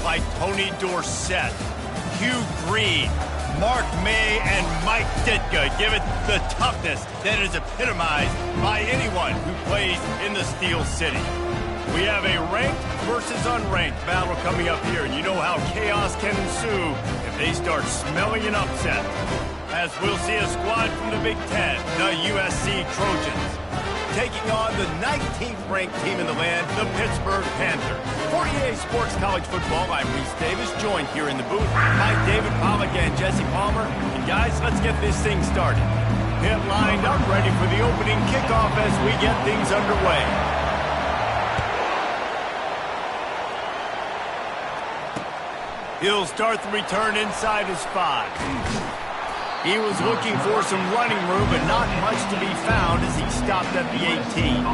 by Tony Dorsett, Hugh Green, Mark May, and Mike Ditka give it the toughness that is epitomized by anyone who plays in the Steel City. We have a ranked versus unranked battle coming up here, and you know how chaos can ensue if they start smelling an upset. As we'll see a squad from the Big Ten, the USC Trojans, taking on the 19th ranked team in the land, the Pittsburgh Panthers. For EA Sports College Football, I'm Reese Davis, joined here in the booth by David Pollack and Jesse Palmer. And guys, let's get this thing started. Pit lined up, ready for the opening kickoff as we get things underway. He'll start the return inside his 5. He was looking for some running room, but not much to be found as he stopped at the 18.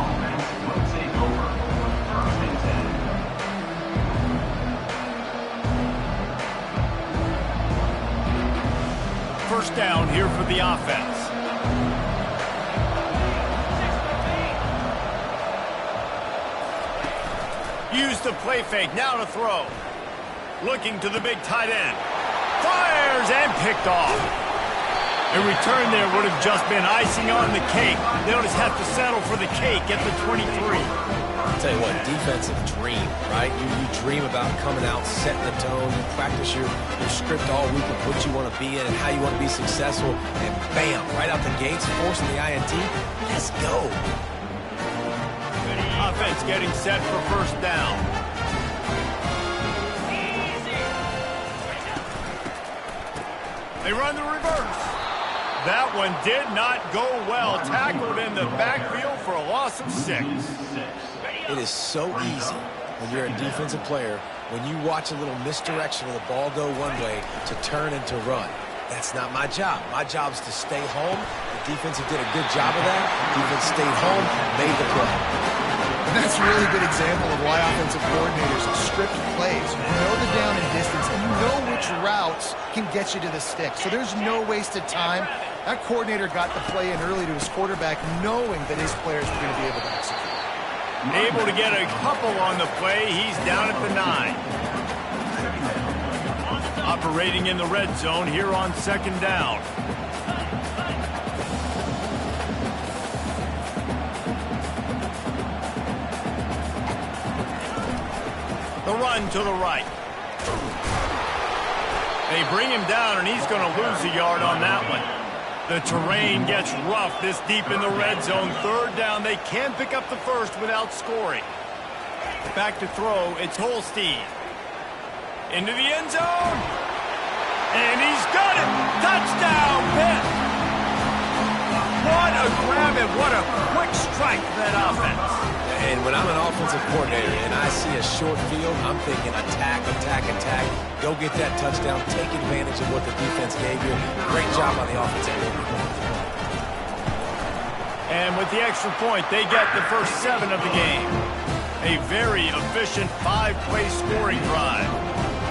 First down here for the offense. Use the play fake, now to throw. Looking to the big tight end. Fires and picked off. A return there would have just been icing on the cake. They'll just have to settle for the cake at the 23. I'll tell you what, defensive dream, right? You dream about coming out, setting the tone. You practice your script all week of what you want to be in and how you want to be successful. And bam, right out the gates, forcing the INT. Let's go. Offense getting set for first down. They run the reverse. That one did not go well. Tackled in the backfield for a loss of 6. It is so easy when you're a defensive player, when you watch a little misdirection of the ball go one way, to turn and to run. That's not my job. My job is to stay home. The defensive did a good job of that. Defense stayed home, made the play. And that's a really good example of why offensive coordinators script plays. You know the down and distance, and you know which routes can get you to the stick. So there's no wasted time. That coordinator got the play in early to his quarterback, knowing that his players were going to be able to execute. Able to get a couple on the play. He's down at the 9. Operating in the red zone here on second down. The run to the right. They bring him down, and he's going to lose a yard on that one. The terrain gets rough this deep in the red zone. Third down, they can pick up the first without scoring. Back to throw, it's Holstein. Into the end zone. And he's got it. Touchdown, Pitt. What a grab and what a quick strike for that offense. And when I'm an offensive coordinator and I see a short field, I'm thinking attack, attack, attack. Go get that touchdown. Take advantage of what the defense gave you. Great job on the offensive line. And with the extra point, they get the first 7 of the game. A very efficient 5-play scoring drive.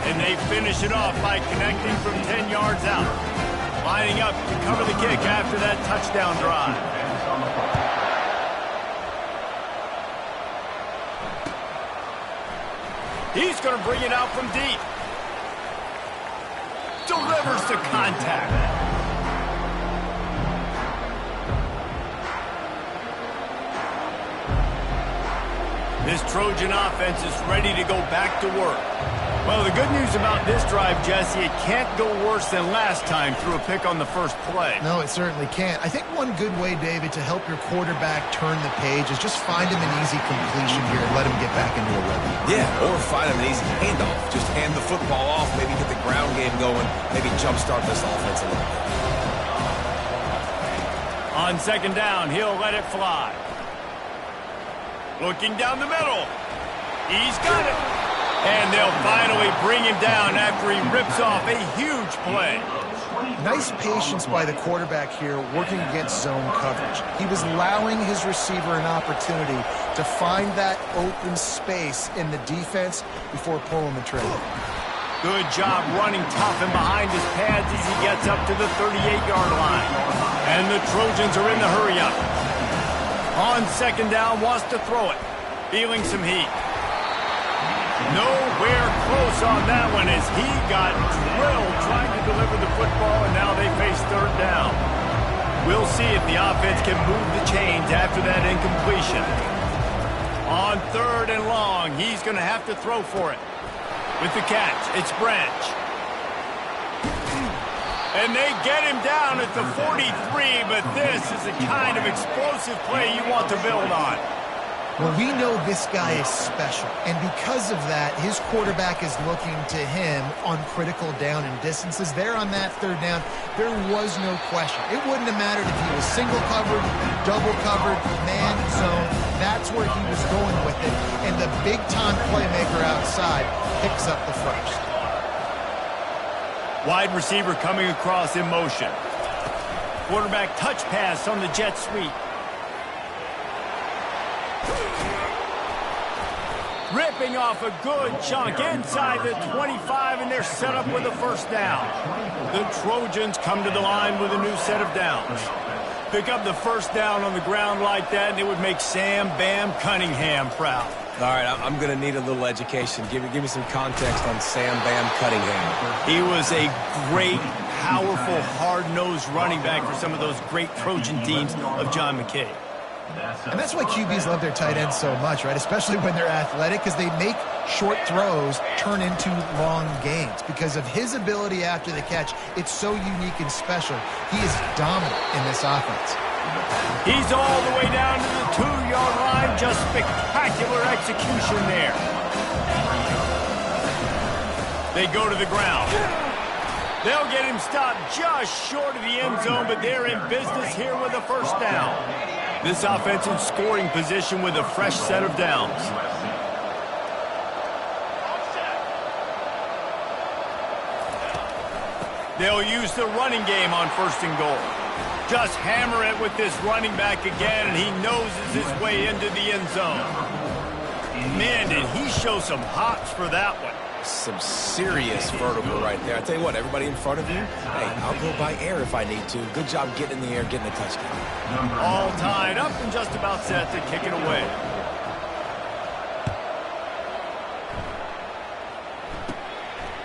And they finish it off by connecting from 10 yards out. Lining up to cover the kick after that touchdown drive. He's going to bring it out from deep. Delivers to contact. This Trojan offense is ready to go back to work. Well, the good news about this drive, Jesse, it can't go worse than last time through a pick on the first play. No, it certainly can't. I think one good way, David, to help your quarterback turn the page is just find him an easy completion here and let him get back into a rhythm. Yeah, or find him an easy handoff. Just hand the football off, maybe get the ground game going, maybe jumpstart this offense a little bit. On second down, he'll let it fly. Looking down the middle. He's got it. And they'll finally bring him down after he rips off a huge play. Nice patience by the quarterback here working against zone coverage. He was allowing his receiver an opportunity to find that open space in the defense before pulling the trigger. Good job running tough and behind his pads as he gets up to the 38-yard line. And the Trojans are in the hurry-up. On second down, wants to throw it. Feeling some heat. Nowhere close on that one as he got drilled trying to deliver the football, and now they face third down. We'll see if the offense can move the chains after that incompletion. On third and long, he's going to have to throw for it. With the catch, it's Branch. And they get him down at the 43, but this is the kind of explosive play you want to build on. Well, we know this guy is special, and because of that, his quarterback is looking to him on critical down and distances. There on that third down, there was no question. It wouldn't have mattered if he was single covered, double covered, man zone. That's where he was going with it, and the big-time playmaker outside picks up the first. Wide receiver coming across in motion. Quarterback touch pass on the jet sweep. Ripping off a good chunk inside the 25, and they're set up with a first down. The Trojans come to the line with a new set of downs. Pick up the first down on the ground like that, and it would make Sam Bam Cunningham proud. All right, I'm going to need a little education. Give me some context on Sam Bam Cunningham. He was a great, powerful, hard-nosed running back for some of those great Trojan teams of John McKay. And that's why QBs love their tight ends so much, right? Especially when they're athletic, because they make short throws turn into long gains. Because of his ability after the catch, it's so unique and special. He is dominant in this offense. He's all the way down to the 2-yard line. Just spectacular execution there. They go to the ground. They'll get him stopped just short of the end zone, but they're in business here with a first down. This offense in scoring position with a fresh set of downs. They'll use the running game on first and goal. Just hammer it with this running back again, and he noses his way into the end zone. Man, did he show some hops for that one. Some serious vertical right there. I tell you what, everybody in front of you, hey, I'll go by air if I need to. Good job getting in the air, getting a touchdown. All tied up and just about set to kick it away.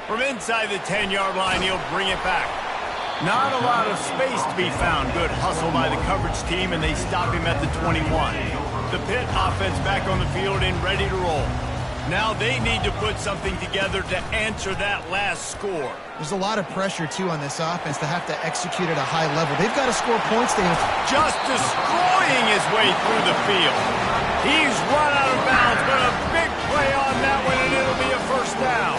From inside the 10-yard line, he'll bring it back. Not a lot of space to be found. Good hustle by the coverage team, and they stop him at the 21. The Pitt offense back on the field and ready to roll. Now they need to put something together to answer that last score. There's a lot of pressure, too, on this offense to have to execute at a high level. They've got to score points. Just destroying his way through the field. He's run out of bounds, but a big play on that one, and it'll be a first down.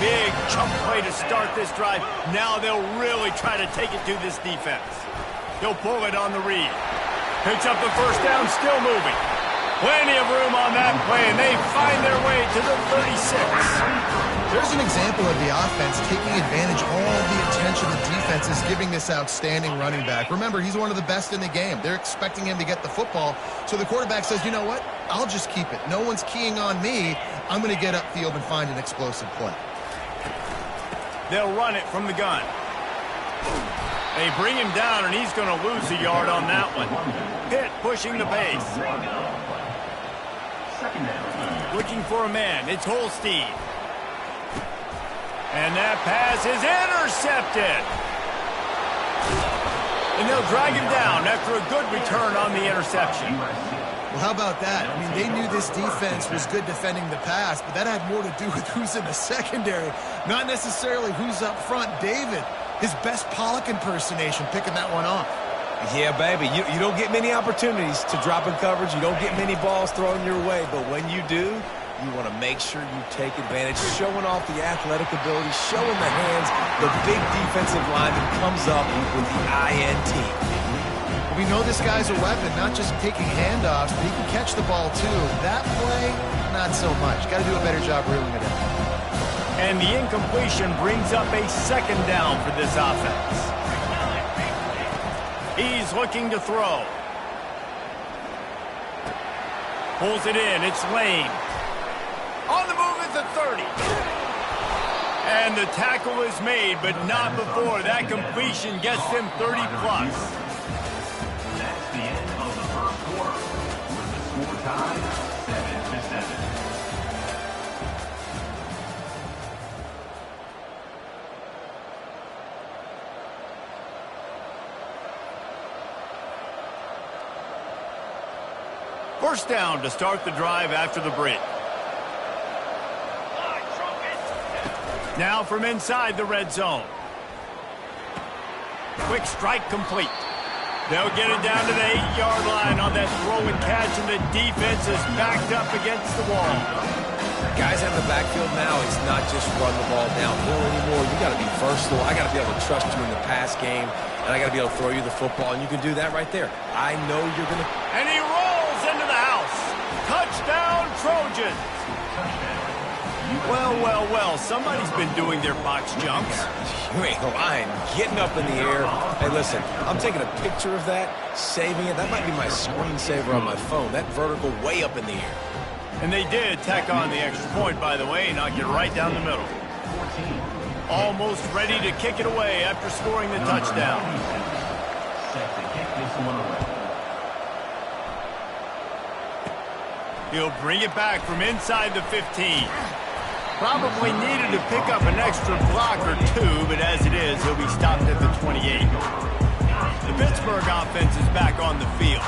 Big chunk play to start this drive. Now they'll really try to take it to this defense. He'll pull it on the read. Picks up the first down, still moving. Plenty of room on that play, and they find their way to the 36. There's an example of the offense taking advantage of all the attention the defense is giving this outstanding running back. Remember, he's one of the best in the game. They're expecting him to get the football, so the quarterback says, you know what? I'll just keep it. No one's keying on me. I'm going to get upfield and find an explosive play. They'll run it from the gun. They bring him down, and he's going to lose a yard on that one. Pitt pushing the pace. Looking for a man. It's Holstein. And that pass is intercepted. And they'll drag him down after a good return on the interception. Well, how about that? I mean, they knew this defense was good defending the pass, but that had more to do with who's in the secondary, not necessarily who's up front. David, his best Pollock impersonation, picking that one off. Yeah, baby, you don't get many opportunities to drop in coverage. You don't get many balls thrown your way, but when you do, you want to make sure you take advantage, showing off the athletic ability, showing the hands, the big defensive lineman comes up with the INT. We know this guy's a weapon, not just taking handoffs, but he can catch the ball too. That play, not so much. Got to do a better job reeling it in. And the incompletion brings up a second down for this offense. He's looking to throw. Pulls it in. It's Lane. On the move at the 30. And the tackle is made, but not before that completion gets them 30+. That's the end of the first quarter with the score tied 7-7. First down to start the drive after the break. Now from inside the red zone. Quick strike complete. They'll get it down to the 8-yard line on that throw and catch, and the defense is backed up against the wall. Guys out in the backfield now, it's not just run the ball downhill anymore. You got to be versatile. I got to be able to trust you in the pass game, and I got to be able to throw you the football, and you can do that right there. I know you're going to... And he rolls into the house. Touchdown, Trojans. Well, well, well, somebody's been doing their box jumps. You ain't lying. Getting up in the air. Hey, listen, I'm taking a picture of that, saving it. That might be my screensaver on my phone. That vertical way up in the air. And they did tack on the extra point, by the way, knock it right down the middle. Almost ready to kick it away after scoring the touchdown. He'll bring it back from inside the 15. Probably needed to pick up an extra block or two, but as it is, he'll be stopped at the 28. The Pittsburgh offense is back on the field.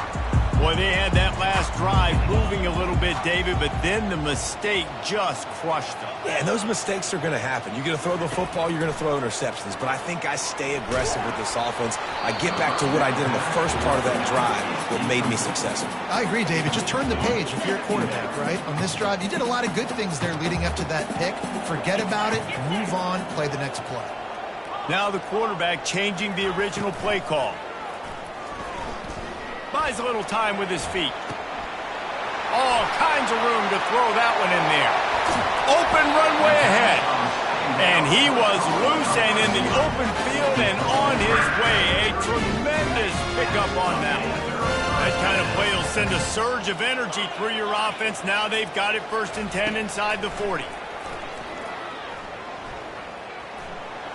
Boy, they had that last drive moving a little bit, David, but then the mistake just crushed them. Yeah, and those mistakes are going to happen. You're going to throw the football, you're going to throw interceptions, but I think I stay aggressive with this offense. I get back to what I did in the first part of that drive that made me successful. I agree, David. Just turn the page if you're a quarterback, right? On this drive, you did a lot of good things there leading up to that pick. Forget about it, move on, play the next play. Now the quarterback changing the original play call. Buys a little time with his feet. All kinds of room to throw that one in there. Open runway ahead. And he was loose and in the open field and on his way. A tremendous pickup on that one. That kind of play will send a surge of energy through your offense. Now they've got it 1st and 10 inside the 40.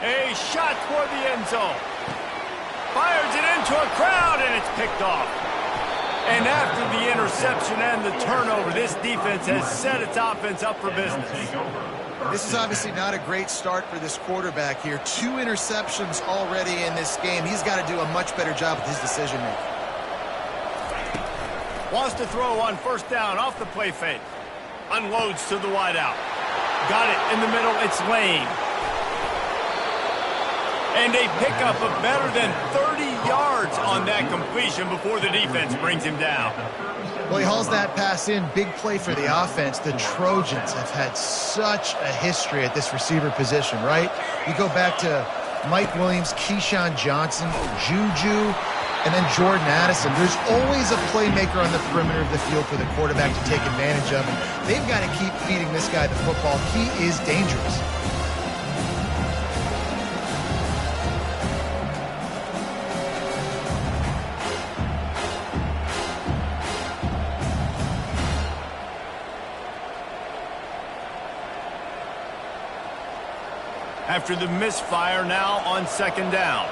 A shot toward the end zone. Fires it into a crowd, and it's picked off. And after the interception and the turnover, this defense has set its offense up for business. This is obviously not a great start for this quarterback here. 2 interceptions already in this game. He's got to do a much better job with his decision-making. Wants to throw on 1st down off the play fake. Unloads to the wideout. Got it in the middle. It's Lane. And a pickup of better than 30 yards on that completion before the defense brings him down. Well, he hauls that pass in. Big play for the offense. The Trojans have had such a history at this receiver position, right? You go back to Mike Williams, Keyshawn Johnson, Juju, and then Jordan Addison. There's always a playmaker on the perimeter of the field for the quarterback to take advantage of. And they've got to keep feeding this guy the football. He is dangerous. After the misfire, now on 2nd down.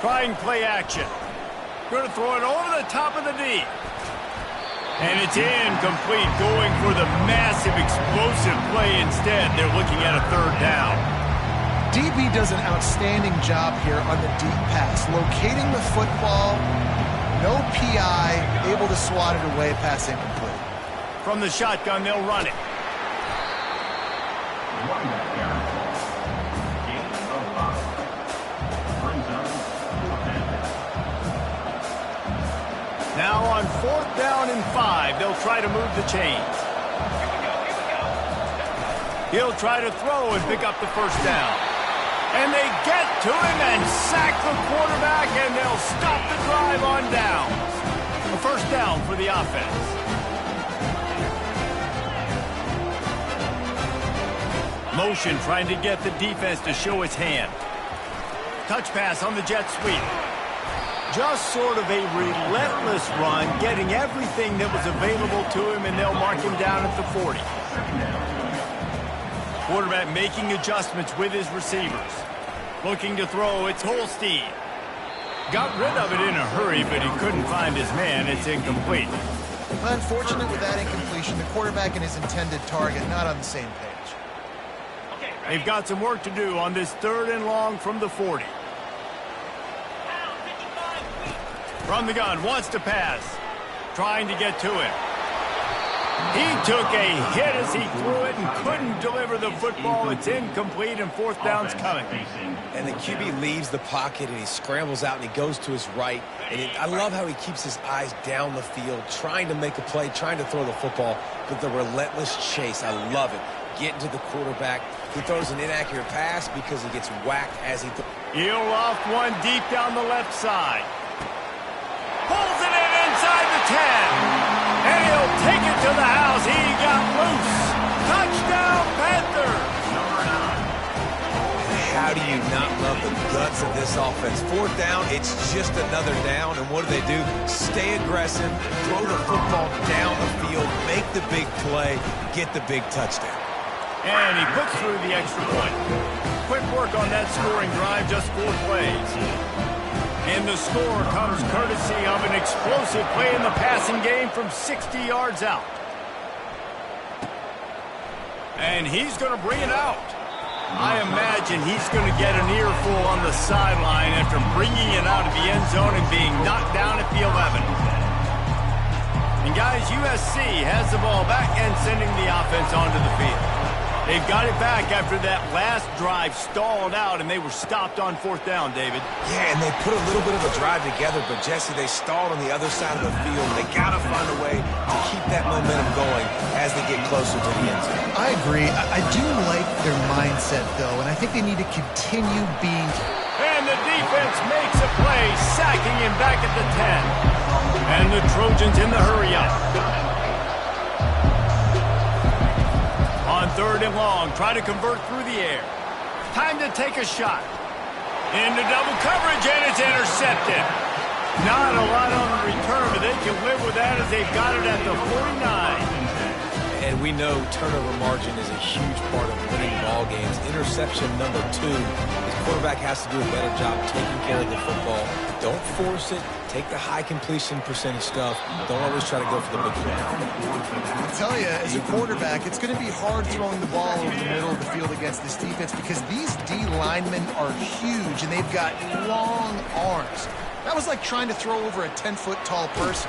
Trying play action. Going to throw it over the top of the D. And it's incomplete, going for the massive explosive play instead. They're looking at a 3rd down. DB does an outstanding job here on the deep pass. Locating the football, no PI, able to swat it away, pass incomplete. From the shotgun, they'll run it. Now on 4th down and 5, they'll try to move the chains. He'll try to throw and pick up the 1st down. And they get to him and sack the quarterback, and they'll stop the drive on downs. A 1st down for the offense. Motion trying to get the defense to show its hand. Touch pass on the jet sweep. Just sort of a relentless run, getting everything that was available to him, and they'll mark him down at the 40. Quarterback making adjustments with his receivers. Looking to throw, it's Holstein. Got rid of it in a hurry, but he couldn't find his man. It's incomplete. Unfortunate with that incompletion, the quarterback and his intended target not on the same page. They've got some work to do on this 3rd and long from the 40. From the gun, wants to pass. Trying to get to him. He took a hit as he threw it and couldn't deliver the football. It's incomplete and fourth down's coming. And the QB leaves the pocket and he scrambles out and he goes to his right. And I love how he keeps his eyes down the field, trying to make a play, trying to throw the football, but the relentless chase. I love it. Getting to the quarterback. He throws an inaccurate pass because he gets whacked as he throws. He'll loft one deep down the left side. Pulls it in inside the 10. And he'll take it to the house. He got loose. Touchdown, Panthers. How do you not love the guts of this offense? Fourth down, it's just another down. And what do? Stay aggressive, throw the football down the field, make the big play, get the big touchdown. And he puts through the extra point. Quick work on that scoring drive, just 4 plays. And the score comes courtesy of an explosive play in the passing game from 60 yards out. And he's going to bring it out. I imagine he's going to get an earful on the sideline after bringing it out of the end zone and being knocked down at the 11. And guys, USC has the ball back and sending the offense onto the field. They've got it back after that last drive stalled out, and they were stopped on fourth down, David. Yeah, and they put a little bit of a drive together, but, Jesse, they stalled on the other side of the field. They got to find a way to keep that momentum going as they get closer to the end zone. I agree. I do like their mindset, though, and I think they need to continue being... And the defense makes a play, sacking him back at the 10. And the Trojans in the hurry-up. On third and long, try to convert through the air. Time to take a shot. Into double coverage, and it's intercepted. Not a lot on the return, but they can live with that as they've got it at the 49. And we know turnover margin is a huge part of winning ball games. Interception number 2. The quarterback has to do a better job taking care of the football. Don't force it. Take the high completion percentage stuff. Don't always try to go for the big play. I tell you, as a quarterback, it's going to be hard throwing the ball over the middle of the field against this defense because these D linemen are huge and they've got long arms. That was like trying to throw over a 10-foot tall person.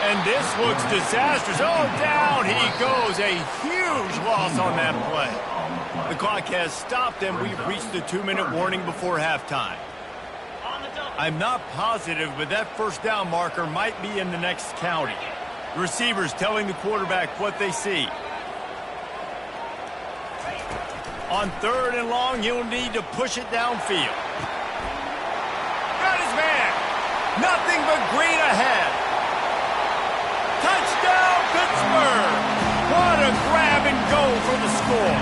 And this looks disastrous. Oh, down he goes. A huge loss on that play. The clock has stopped, and we've reached the 2-minute warning before halftime. I'm not positive, but that first down marker might be in the next county. Receivers telling the quarterback what they see. On third and long, he'll need to push it downfield. Got his man. Nothing but green ahead. Touchdown, Pittsburgh. What a grab and go for the score.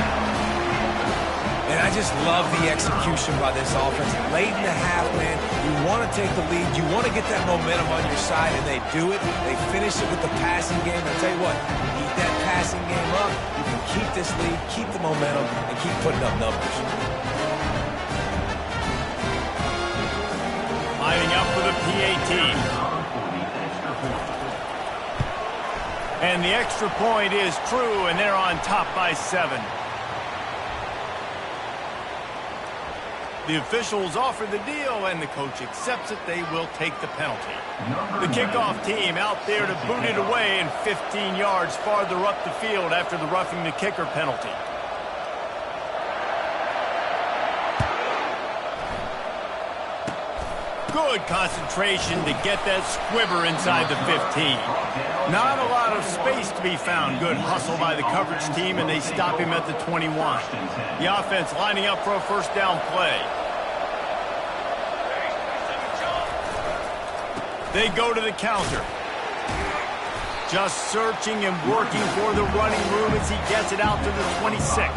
And I just love the execution by this offense. Late in the half, man, you want to take the lead. You want to get that momentum on your side, and they do it. They finish it with the passing game. I'll tell you what, keep that passing game up. You can keep this lead, keep the momentum, and keep putting up numbers. Lining up for the PAT. And the extra point is true, and they're on top by 7. The officials offer the deal, and the coach accepts it. They will take the penalty. The kickoff team out there to boot it away and 15 yards farther up the field after the roughing the kicker penalty. Good concentration to get that squibber inside the 15. Not a lot of space to be found. Good hustle by the coverage team, and they stop him at the 21. The offense lining up for a first down play. They go to the counter. Just searching and working for the running room as he gets it out to the 26.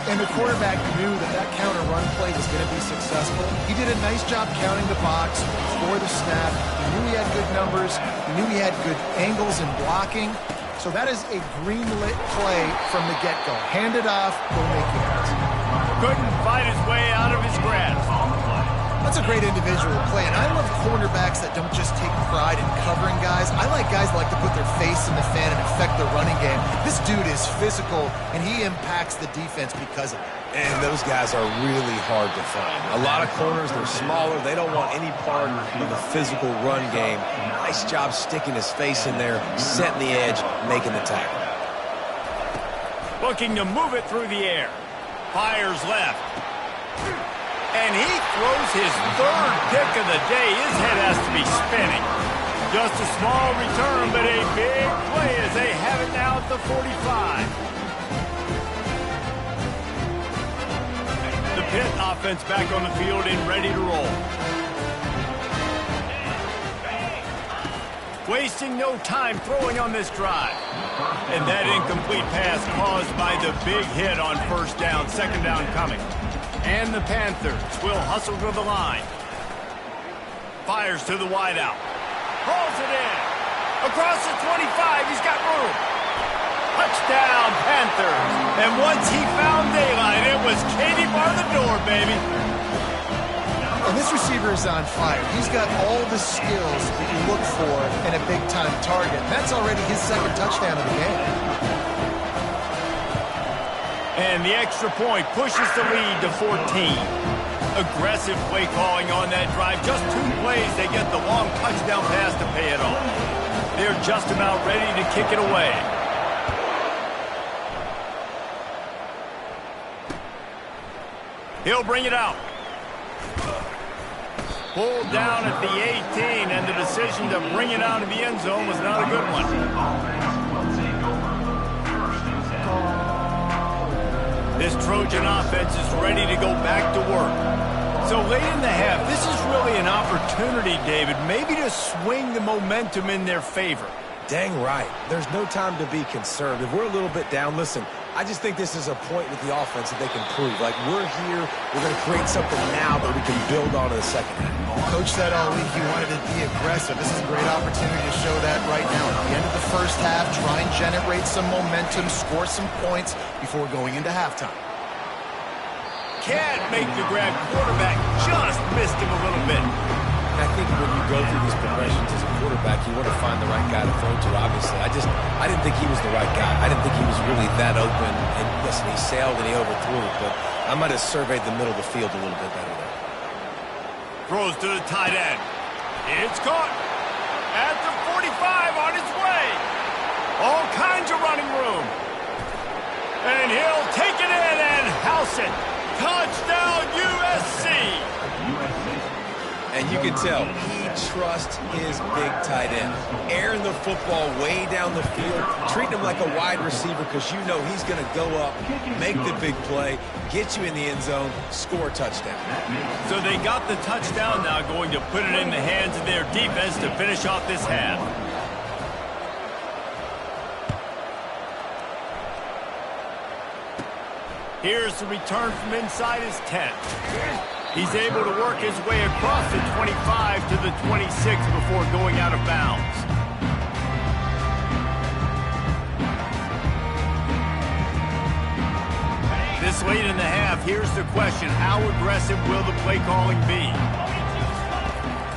And the quarterback knew that that counter run play was going to be successful. He did a nice job counting the box before the snap. He knew he had good numbers. He knew he had good angles and blocking. So that is a green-lit play from the get-go. Hand it off, go make yards. Couldn't fight his way out of his grasp. That's a great individual play, and I love cornerbacks that don't just take pride in covering guys. I like guys that like to put their face in the fan and affect the running game. This dude is physical, and he impacts the defense because of it. And those guys are really hard to find. A lot of corners, they're smaller. They don't want any part of the physical run game. Nice job sticking his face in there, setting the edge, making the tackle. Looking to move it through the air. Fires left. And he throws his third pick of the day. His head has to be spinning. Just a small return, but a big play as they have it now at the 45. The Pitt offense back on the field and ready to roll. Wasting no time throwing on this drive. And that incomplete pass caused by the big hit on first down, second down coming. And the Panthers will hustle to the line. Fires to the wideout. Hauls it in. Across the 25, he's got room. Touchdown, Panthers. And once he found daylight, it was Katie bar the door, baby. And this receiver is on fire. He's got all the skills that you look for in a big-time target. That's already his second touchdown of the game. And the extra point pushes the lead to 14. Aggressive play calling on that drive. Just 2 plays, they get the long touchdown pass to pay it off. They're just about ready to kick it away. He'll bring it out. Pulled down at the 18, and the decision to bring it out of the end zone was not a good one. This Trojan offense is ready to go back to work. So late in the half, this is really an opportunity, David, maybe to swing the momentum in their favor. Dang right. There's no time to be concerned. If we're a little bit down, listen, I just think this is a point with the offense that they can prove. Like, we're here, we're going to create something now that we can build on in the second half. Coach said all week he wanted to be aggressive. This is a great opportunity to show that right now. At the end of the first half, try and generate some momentum, score some points before going into halftime. Can't make the grab. Quarterback just missed him a little bit. I think when you go through these progressions as a quarterback, you want to find the right guy to throw to, obviously. I didn't think he was the right guy. I didn't think he was really that open. And listen, he sailed and he overthrew it, but I might have surveyed the middle of the field a little bit better there. Throws to the tight end. It's caught. At the 45 on its way. All kinds of running room. And he'll take it in and house it. Touchdown, USC. And you can tell he trusts his big tight end. Airing the football way down the field, treating him like a wide receiver because you know he's going to go up, make the big play, get you in the end zone, score a touchdown. So they got the touchdown now, going to put it in the hands of their defense to finish off this half. Here's the return from inside his tent. He's able to work his way across the 25 to the 26 before going out of bounds. This late in the half, here's the question: how aggressive will the play calling be?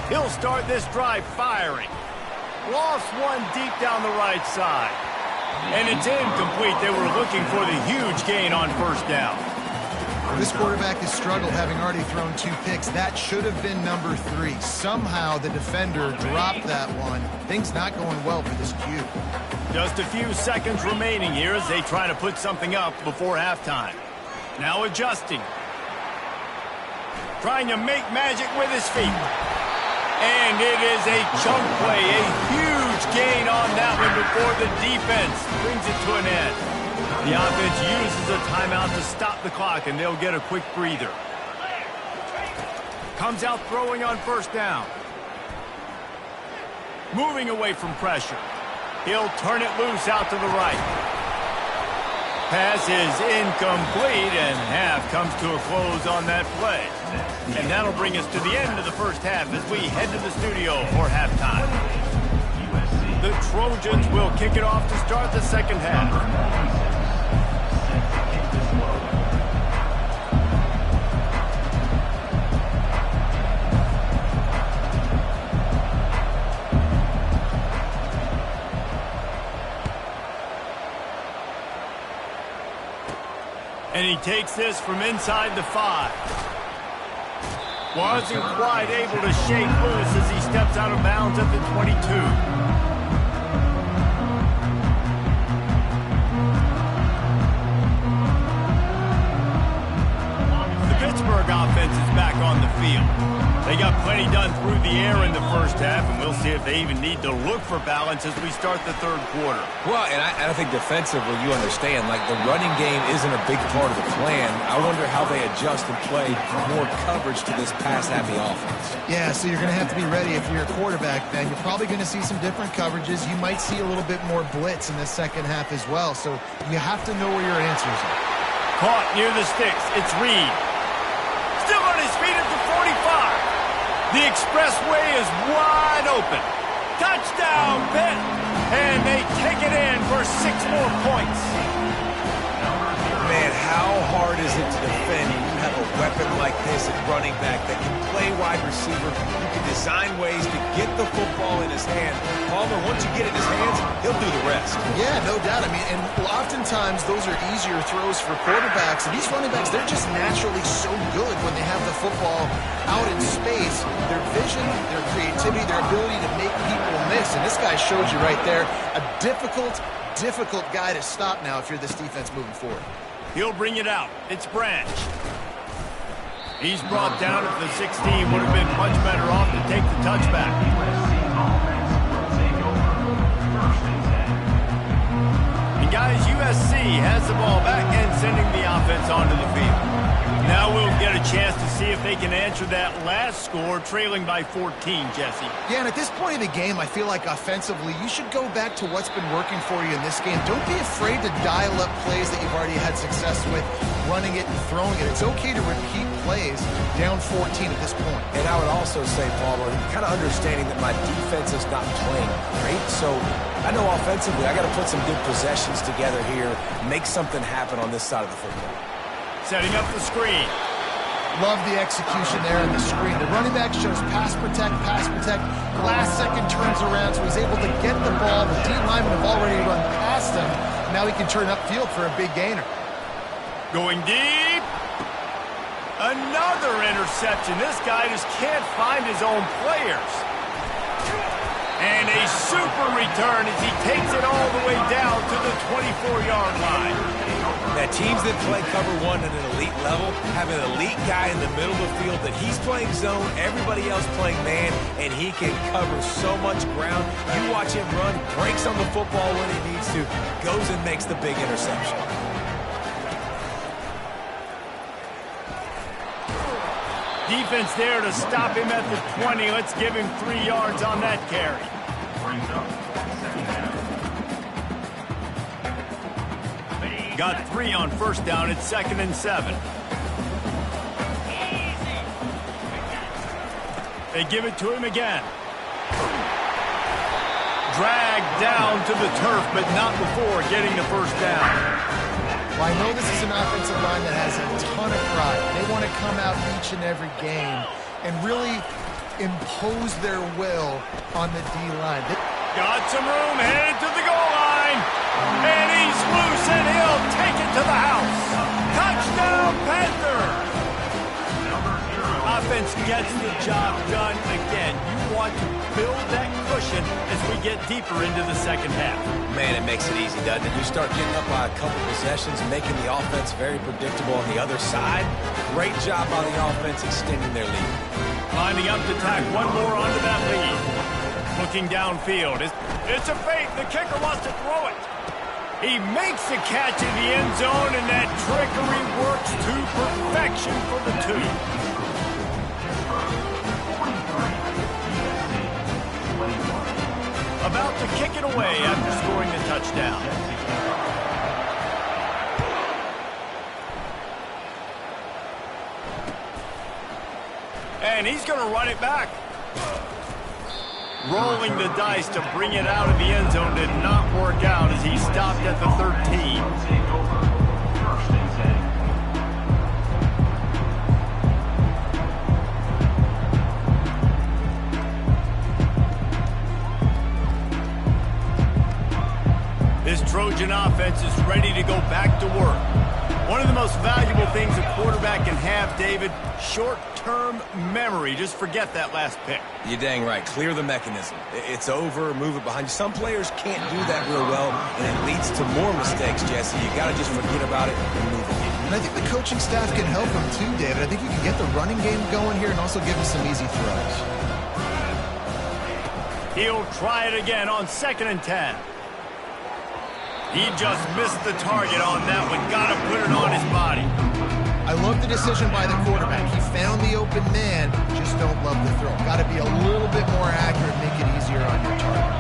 He'll start this drive firing. Lost one deep down the right side. And it's incomplete. They were looking for the huge gain on first down. This quarterback has struggled, having already thrown 2 picks. That should have been number 3. Somehow the defender dropped that one. Things not going well for this Q. Just a few seconds remaining here as they try to put something up before halftime. Now adjusting. Trying to make magic with his feet. And it is a chunk play, a huge gain on that one before the defense brings it to an end. The offense uses a timeout to stop the clock, and they'll get a quick breather. Comes out throwing on first down. Moving away from pressure. He'll turn it loose out to the right. Pass is incomplete, and half comes to a close on that play. And that'll bring us to the end of the first half as we head to the studio for halftime. The Trojans will kick it off to start the second half. And he takes this from inside the 5. Wasn't quite able to shake loose as he steps out of bounds at the 22. The Pittsburgh offense is back on the field. They got plenty done through the air in the first half, and we'll see if they even need to look for balance as we start the third quarter. Well, and I think defensively, you understand, like the running game isn't a big part of the plan. I wonder how they adjust and play more coverage to this pass-happy offense. Yeah, so you're going to have to be ready if you're a quarterback, then. You're probably going to see some different coverages. You might see a little bit more blitz in the second half as well, so you have to know where your answers are. Caught near the sticks. It's Reed. Still on his feet at the 45. The expressway is wide open. Touchdown, Pitt. And they take it in for 6 more points. Man, how hard is it to defend when you have a weapon like this at running back that can play wide receiver? You can design ways to get the football in his hand. Palmer, once you get it in his hands, he'll do the rest. Yeah, no doubt. I mean, and oftentimes those are easier throws for quarterbacks. And these running backs, they're just naturally so good when they have the football out in space. Their vision, their creativity, their ability to make people miss. And this guy showed you right there a difficult guy to stop now if you're this defense moving forward. He'll bring it out. It's Branch. He's brought down at the 16. Would have been much better off to take the touchback. And guys, USC has the ball back and sending the offense onto the field. Now we'll get a chance to see if they can answer that last score, trailing by 14, Jesse. Yeah, and at this point of the game, I feel like offensively, you should go back to what's been working for you in this game. Don't be afraid to dial up plays that you've already had success with, running it and throwing it. It's okay to repeat plays down 14 at this point. And I would also say, Palmer, kind of understanding that my defense is not playing great, so I know offensively I got to put some good possessions together here, make something happen on this side of the football. Setting up the screen. Love the execution there on the screen. The running back shows pass protect. Last second turns around, so he's able to get the ball. The D linemen have already run past him. Now he can turn upfield for a big gainer. Going deep. Another interception. This guy just can't find his own players. And a super return as he takes it all the way down to the 24-yard line. Now, teams that play cover 1 at an elite level have an elite guy in the middle of the field that he's playing zone, everybody else playing man, and he can cover so much ground. You watch him run, breaks on the football when he needs to, goes and makes the big interception. Defense there to stop him at the 20. Let's give him 3 yards on that carry. Got 3 on first down. It's 2nd and 7. They give it to him again. Dragged down to the turf, but not before getting the first down. Well, I know this is an offensive line that has a ton of pride. They want to come out each and every game and really impose their will on the D-line. Got some room, headed to the goal line. And he's loose, and he'll take it to the house. Touchdown, Panther! Offense gets the job done again. You want to build that cushion as we get deeper into the second half. Man, it makes it easy, doesn't it? You start getting up by a couple possessions, making the offense very predictable on the other side. Great job by the offense extending their lead. Lining up to tack one more onto that lead. Looking downfield. It's a fake. The kicker wants to throw it. He makes the catch in the end zone, and that trickery works to perfection for the 2. About to kick it away after scoring the touchdown. And he's going to run it back. Rolling the dice to bring it out of the end zone did not work out as he stopped at the 13. This Trojan offense is ready to go back to work. One One of the most valuable things a quarterback can have, David, short-term memory. Just forget that last pick. You're dang right. Clear the mechanism. It's over, move it behind you. Some players can't do that real well, and it leads to more mistakes, Jesse. You got to just forget about it and move on. And I think the coaching staff can help him too, David. I think you can get the running game going here and also give him some easy throws. He'll try it again on 2nd and 10. He just missed the target on that one. Got to put it on his body. I love the decision by the quarterback. He found the open man, just don't love the throw. Got to be a little bit more accurate, make it easier on your target.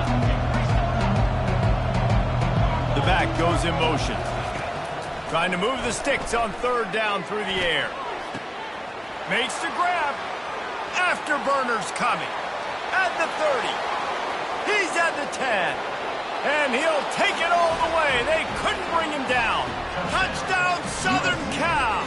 The back goes in motion. Trying to move the sticks on 3rd down through the air. Makes the grab. Afterburner's coming. At the 30. He's at the 10. And he'll take it all the way. They couldn't bring him down. Touchdown, Southern Cal.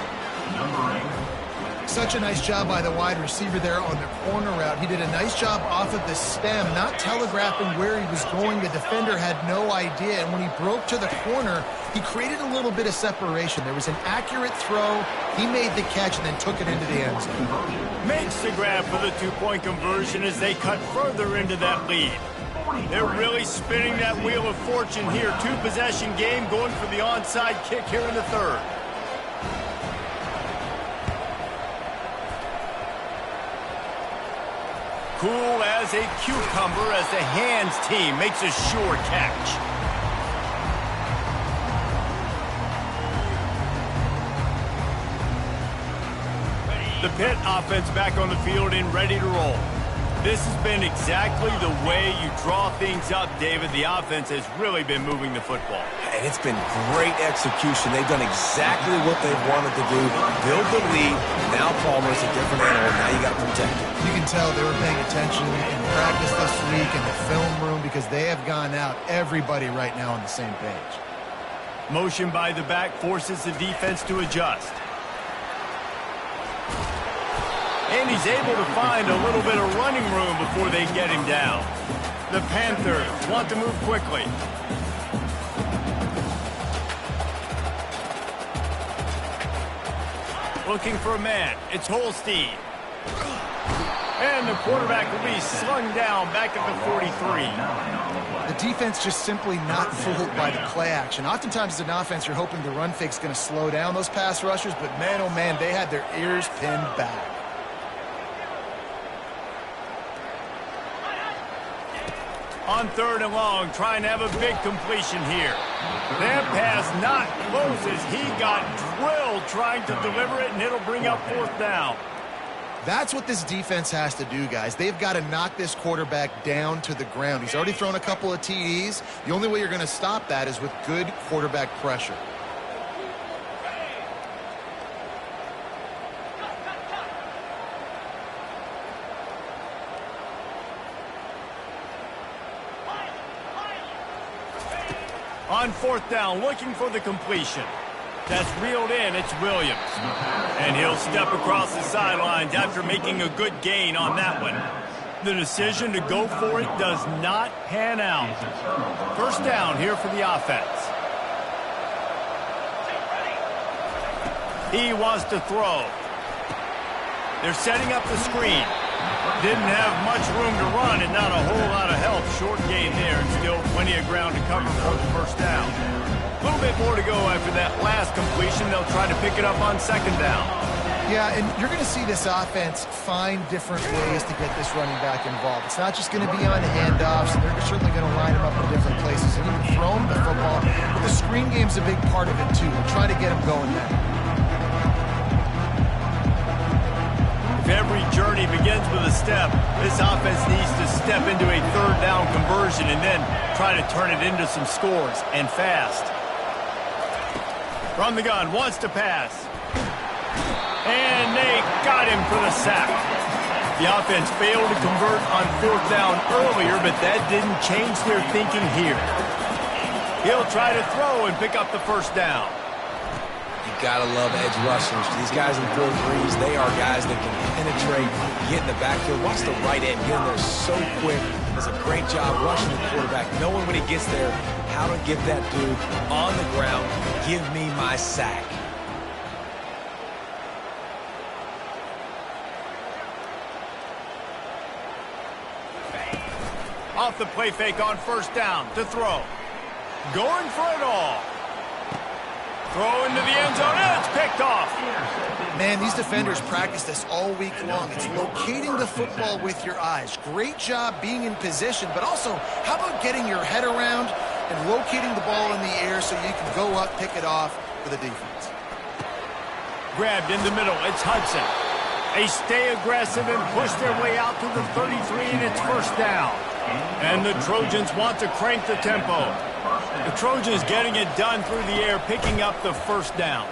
Such a nice job by the wide receiver there on the corner route. He did a nice job off of the stem, not telegraphing where he was going. The defender had no idea. And when he broke to the corner, he created a little bit of separation. There was an accurate throw. He made the catch and then took it into the end zone. Makes the grab for the 2-point conversion as they cut further into that lead. They're really spinning that wheel of fortune here. 2-possession game, going for the onside kick here in the 3rd. Cool as a cucumber as the hands team makes a sure catch. The Pitt offense back on the field and ready to roll. This has been exactly the way you draw things up, David. The offense has really been moving the football. And it's been great execution. They've done exactly what they've wanted to do. Build the lead. Now Palmer's a different animal. Now you got to protect him. You can tell they were paying attention in practice this week in the film room because they have gone out, everybody right now on the same page. Motion by the back forces the defense to adjust. And he's able to find a little bit of running room before they get him down. The Panthers want to move quickly. Looking for a man. It's Holstein. And the quarterback will be slung down back at the 43. The defense just simply not fooled by the play action. Oftentimes as an offense, you're hoping the run fake's going to slow down those pass rushers, but man, oh man, they had their ears pinned back. On 3rd and long, trying to have a big completion here. That pass not close as he got drilled trying to deliver it, and it'll bring up 4th down. That's what this defense has to do, guys. They've got to knock this quarterback down to the ground. He's already thrown a couple of TDs. The only way you're going to stop that is with good quarterback pressure. On 4th down, looking for the completion. That's reeled in, it's Williams. And he'll step across the sidelines after making a good gain on that one. The decision to go for it does not pan out. 1st down here for the offense. He wants to throw. They're setting up the screen. Didn't have much room to run and not a whole lot of help. Short gain there and still plenty of ground to cover for the 1st down. A little bit more to go after that last completion. They'll try to pick it up on 2nd down. Yeah, and you're going to see this offense find different ways to get this running back involved. It's not just going to be on handoffs. They're certainly going to line him up in different places and even throw him the football. But the screen game's a big part of it, too. We'll try to get him going there. If every journey begins with a step, this offense needs to step into a 3rd down conversion and then try to turn it into some scores, and fast. From the gun, wants to pass. And they got him for the sack. The offense failed to convert on 4th down earlier, but that didn't change their thinking here. He'll try to throw and pick up the 1st down. You gotta love edge rushers. These guys in 4-3s, they are guys that can penetrate, get in the backfield. Watch the right end, get in there so quick. Does a great job rushing the quarterback, knowing when he gets there how to get that dude on the ground. Give me my sack. Off the play fake on first down to throw. Going for it all. Throw into the end zone, and it's picked off. Man, these defenders practice this all week long. It's locating the football with your eyes. Great job being in position, but also, how about getting your head around and locating the ball in the air so you can go up, pick it off for the defense. Grabbed in the middle, it's Hudson. They stay aggressive and push their way out to the 33, and it's first down. And the Trojans want to crank the tempo. The Trojans getting it done through the air, picking up the first down.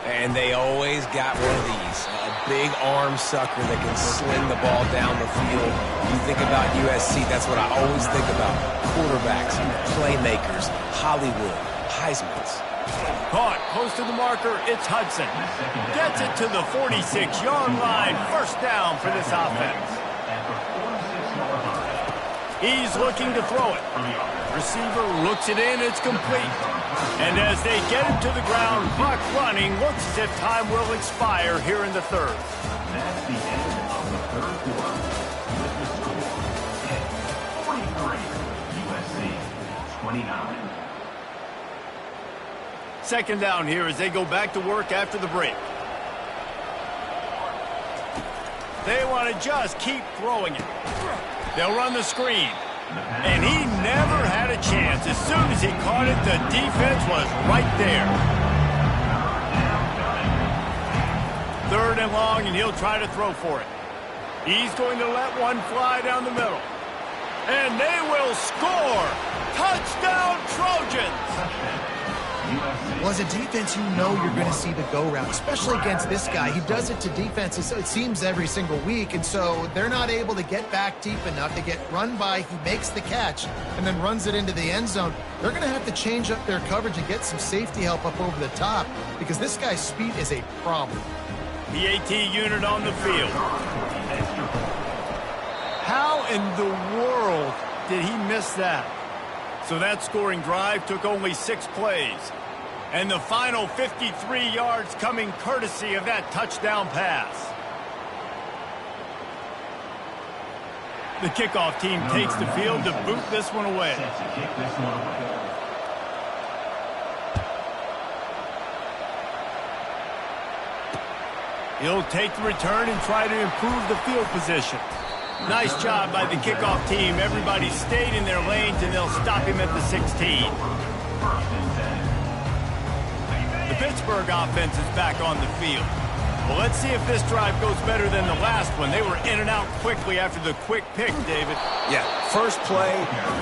And they always got one of these, a big arm sucker that can sling the ball down the field. You think about USC, that's what I always think about. Quarterbacks, playmakers, Hollywood, Heismans. Caught close to the marker, it's Hudson. Gets it to the 46-yard line. First down for this offense. He's looking to throw it. Receiver looks it in, it's complete. And as they get him to the ground, clock running, looks as if time will expire here in the third. That's the end of the third quarter. With the score, 43, USC 29. Second down here as they go back to work after the break. They want to just keep throwing it. They'll run the screen. And he never had a chance. As soon as he caught it, the defense was right there. Third and long, and he'll try to throw for it. He's going to let one fly down the middle. And they will score! Touchdown, Trojans! Well, as a defense, you know you're going to see the go route, especially against this guy. He does it to defenses, it seems, every single week, and so they're not able to get back deep enough to get run by. He makes the catch and then runs it into the end zone. They're going to have to change up their coverage and get some safety help up over the top because this guy's speed is a problem. The AT unit on the field. How in the world did he miss that? So that scoring drive took only 6 plays. And the final 53 yards coming courtesy of that touchdown pass. The kickoff team takes the field to boot this one away. He'll take the return and try to improve the field position. Nice job by the kickoff team. Everybody stayed in their lanes, and they'll stop him at the 16. The Pittsburgh offense is back on the field. Well, let's see if this drive goes better than the last one. They were in and out quickly after the quick pick, David. Yeah, first play,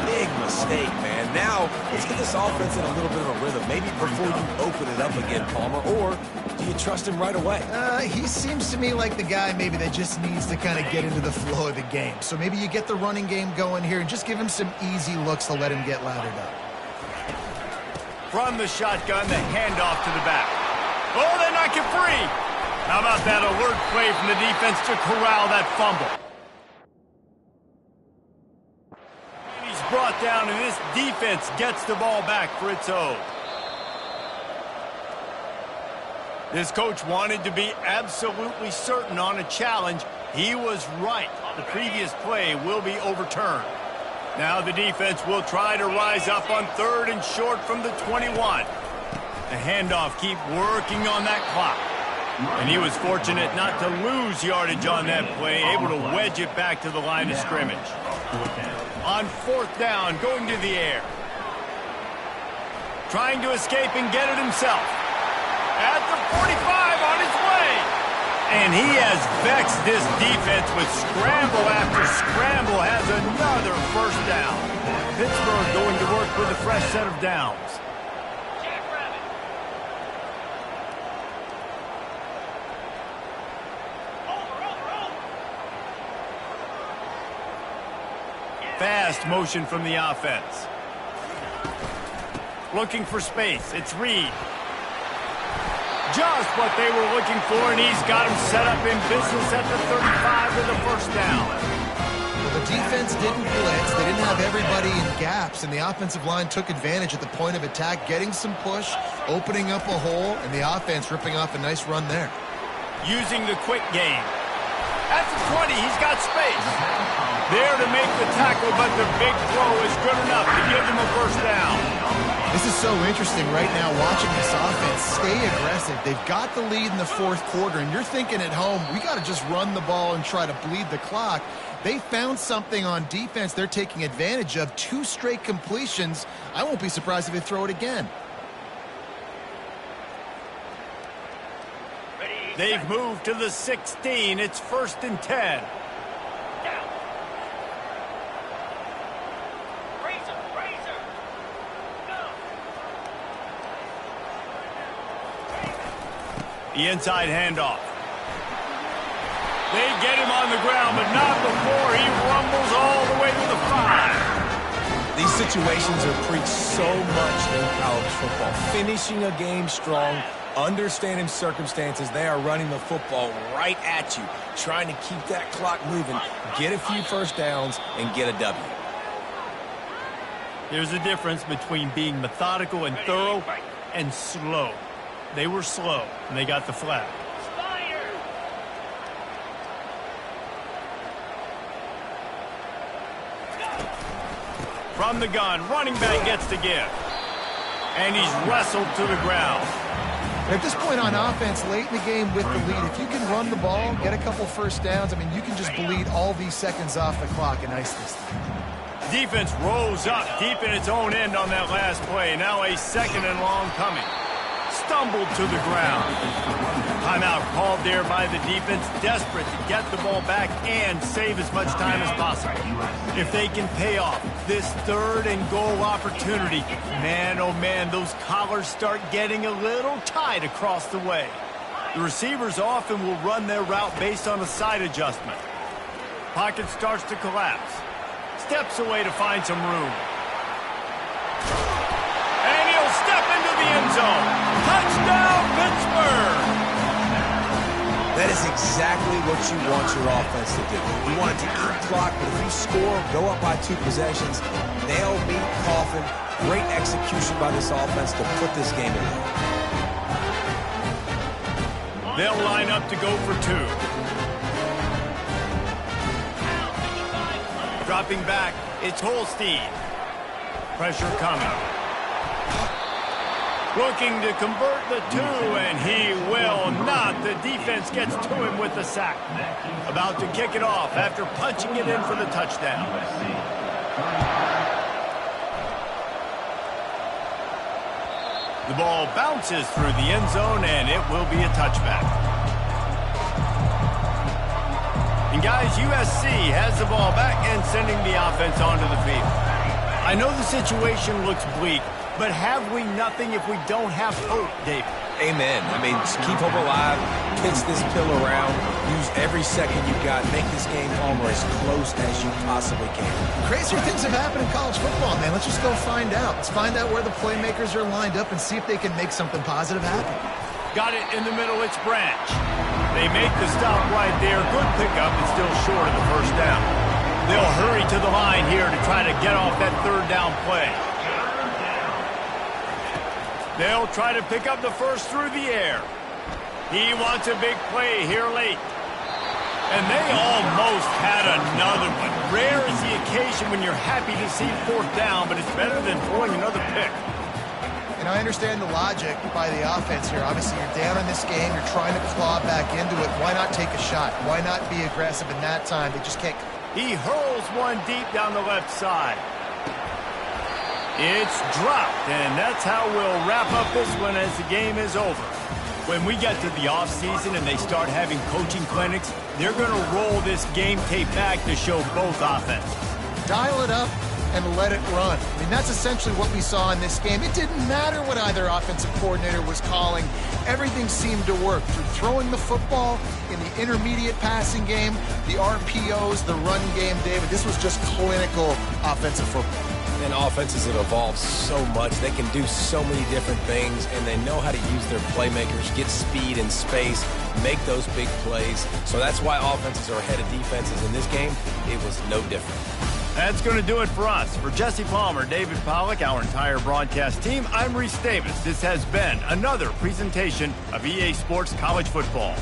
big mistake, man. Now, let's get this offense in a little bit of a rhythm. Maybe before you open it up again, Palmer, or do you trust him right away? He seems to me like the guy maybe that just needs to kind of get into the flow of the game. So maybe you get the running game going here and just give him some easy looks to let him get lathered up. From the shotgun, the handoff to the back. Oh, they knock it free. How about that alert play from the defense to corral that fumble? And he's brought down, and this defense gets the ball back for its own. This coach wanted to be absolutely certain on a challenge. He was right. The previous play will be overturned. Now the defense will try to rise up on third and short from the 21. The handoff keep working on that clock. And he was fortunate not to lose yardage on that play, able to wedge it back to the line of scrimmage. On fourth down, going to the air. Trying to escape and get it himself. At the 45 on his way. And he has vexed this defense with scramble after scramble, has another first down. Pittsburgh going to work with a fresh set of downs. Fast motion from the offense. Looking for space. It's Reed. Just what they were looking for, and he's got him set up in business at the 35 with a first down. Well, the defense didn't blitz. They didn't have everybody in gaps, and the offensive line took advantage at the point of attack, getting some push, opening up a hole, and the offense ripping off a nice run there. Using the quick game. At the 20, he's got space. There to make the tackle, but the big throw is good enough to give them a first down. This is so interesting right now watching this offense stay aggressive. They've got the lead in the fourth quarter, and you're thinking at home, we got to just run the ball and try to bleed the clock. They found something on defense they're taking advantage of. 2 straight completions. I won't be surprised if they throw it again. They've moved to the 16. It's 1st and 10. The inside handoff. They get him on the ground, but not before he rumbles all the way to the 5. These situations are preached so much in college football. Finishing a game strong, understanding circumstances. They are running the football right at you, trying to keep that clock moving, get a few first downs, and get a W. There's a difference between being methodical and thorough and slow. They were slow, and they got the flag. From the gun, running back gets the give. And he's wrestled to the ground. At this point on offense, late in the game with the lead, if you can run the ball, get a couple first downs, I mean, you can just bleed all these seconds off the clock and ice this thing. Defense rose up deep in its own end on that last play. Now a 2nd and long coming. Stumbled to the ground. Timeout called there by the defense, desperate to get the ball back and save as much time as possible. If they can pay off this 3rd and goal opportunity, man, oh man, those collars start getting a little tight across the way. The receivers often will run their route based on a side adjustment. Pocket starts to collapse. Steps away to find some room. And he'll step into the end zone. Touchdown, Pittsburgh! That is exactly what you want your offense to do. You want it to eat clock, but if you score, go up by 2 possessions, nail, meet, coffin. Great execution by this offense to put this game away. They'll line up to go for 2. Dropping back, it's Holstein. Pressure coming. Looking to convert the 2, and he will not. The defense gets to him with the sack. About to kick it off after punching it in for the touchdown. The ball bounces through the end zone, and it will be a touchback. And guys, USC has the ball back and sending the offense onto the field. I know the situation looks bleak, but have we nothing if we don't have hope, David? Amen. I mean, just keep hope alive, pitch this pill around, use every second you got, make this game almost as close as you possibly can. Crazier things have happened in college football, man. Let's just go find out. Let's find out where the playmakers are lined up and see if they can make something positive happen. Got it in the middle, it's Branch. They make the stop right there. Good pickup, but still short of the first down. They'll hurry to the line here to try to get off that 3rd down play. They'll try to pick up the first through the air. He wants a big play here late. And they almost had another one. Rare is the occasion when you're happy to see 4th down, but it's better than throwing another pick. And I understand the logic by the offense here. Obviously, you're down in this game. You're trying to claw back into it. Why not take a shot? Why not be aggressive in that time? They just can't. He hurls one deep down the left side. It's dropped, and that's how we'll wrap up this one as the game is over. When we get to the offseason and they start having coaching clinics, they're going to roll this game tape back to show both offenses. Dial it up and let it run. I mean, that's essentially what we saw in this game. It didn't matter what either offensive coordinator was calling. Everything seemed to work. Through throwing the football, in the intermediate passing game, the RPOs, the run game, David, this was just clinical offensive football. And offenses have evolved so much. They can do so many different things, and they know how to use their playmakers, get speed and space, make those big plays. So that's why offenses are ahead of defenses. In this game, it was no different. That's going to do it for us. For Jesse Palmer, David Pollack, our entire broadcast team, I'm Reese Davis. This has been another presentation of EA Sports College Football.